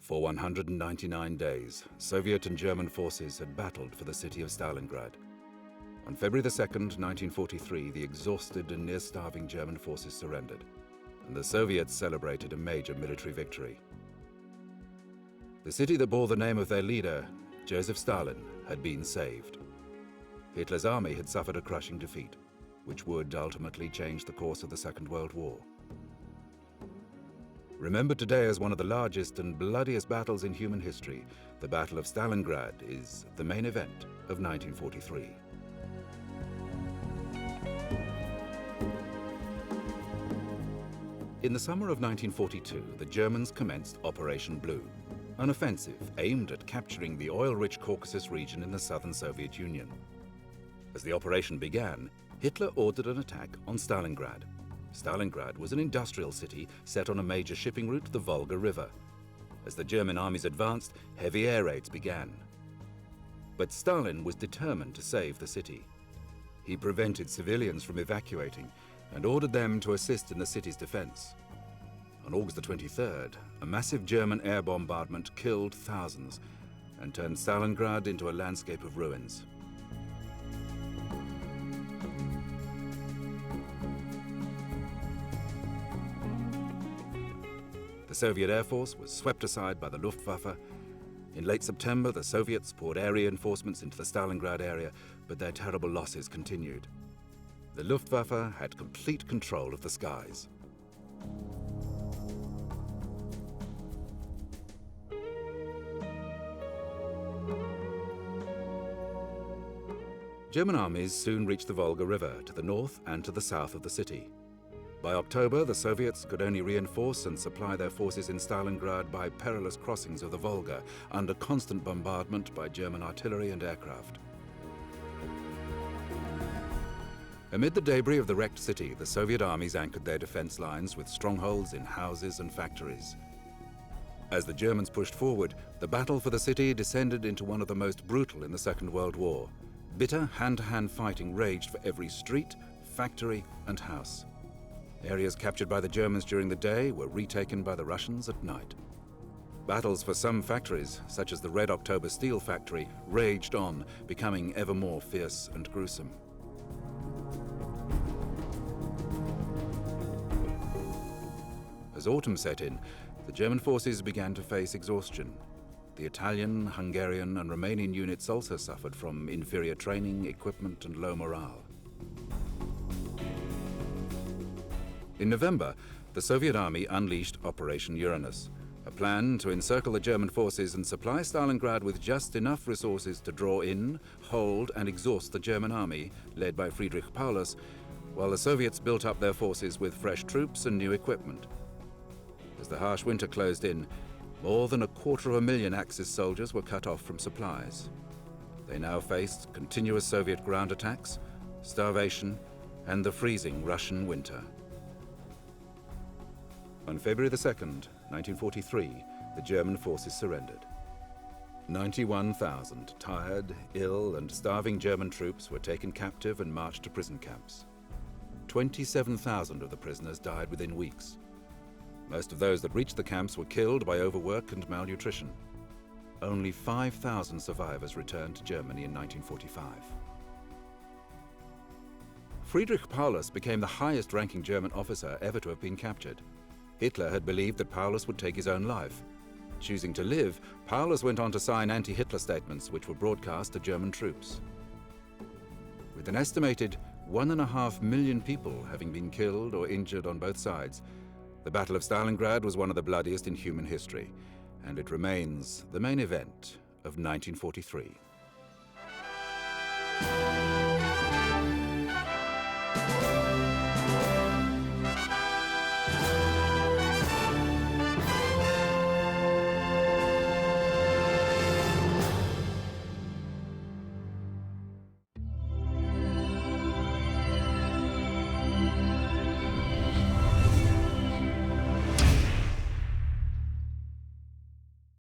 For 199 days, Soviet and German forces had battled for the city of Stalingrad. On February 2, 1943, the exhausted and near-starving German forces surrendered, and the Soviets celebrated a major military victory. The city that bore the name of their leader, Joseph Stalin, had been saved. Hitler's army had suffered a crushing defeat, which would ultimately change the course of the Second World War. Remembered today as one of the largest and bloodiest battles in human history, the Battle of Stalingrad is the main event of 1943. In the summer of 1942, the Germans commenced Operation Blue, an offensive aimed at capturing the oil-rich Caucasus region in the southern Soviet Union. As the operation began, Hitler ordered an attack on Stalingrad. Stalingrad was an industrial city set on a major shipping route, the Volga River. As the German armies advanced, heavy air raids began. But Stalin was determined to save the city. He prevented civilians from evacuating and ordered them to assist in the city's defense. On August 23rd, a massive German air bombardment killed thousands and turned Stalingrad into a landscape of ruins. The Soviet Air Force was swept aside by the Luftwaffe. In late September, the Soviets poured air reinforcements into the Stalingrad area, but their terrible losses continued. The Luftwaffe had complete control of the skies. German armies soon reached the Volga River to the north and to the south of the city. By October, the Soviets could only reinforce and supply their forces in Stalingrad by perilous crossings of the Volga, under constant bombardment by German artillery and aircraft. Amid the debris of the wrecked city, the Soviet armies anchored their defense lines with strongholds in houses and factories. As the Germans pushed forward, the battle for the city descended into one of the most brutal in the Second World War. Bitter hand-to-hand fighting raged for every street, factory, and house. Areas captured by the Germans during the day were retaken by the Russians at night. Battles for some factories, such as the Red October steel factory, raged on, becoming ever more fierce and gruesome. As autumn set in, the German forces began to face exhaustion. The Italian, Hungarian, and Romanian units also suffered from inferior training, equipment, and low morale. In November, the Soviet army unleashed Operation Uranus, a plan to encircle the German forces and supply Stalingrad with just enough resources to draw in, hold, and exhaust the German army, led by Friedrich Paulus, while the Soviets built up their forces with fresh troops and new equipment. As the harsh winter closed in, more than 250,000 Axis soldiers were cut off from supplies. They now faced continuous Soviet ground attacks, starvation, and the freezing Russian winter. On February 2, 1943, the German forces surrendered. 91,000 tired, ill, and starving German troops were taken captive and marched to prison camps. 27,000 of the prisoners died within weeks. Most of those that reached the camps were killed by overwork and malnutrition. Only 5,000 survivors returned to Germany in 1945. Friedrich Paulus became the highest-ranking German officer ever to have been captured. Hitler had believed that Paulus would take his own life. Choosing to live, Paulus went on to sign anti-Hitler statements which were broadcast to German troops. With an estimated 1.5 million people having been killed or injured on both sides, the Battle of Stalingrad was one of the bloodiest in human history, and it remains the main event of 1943.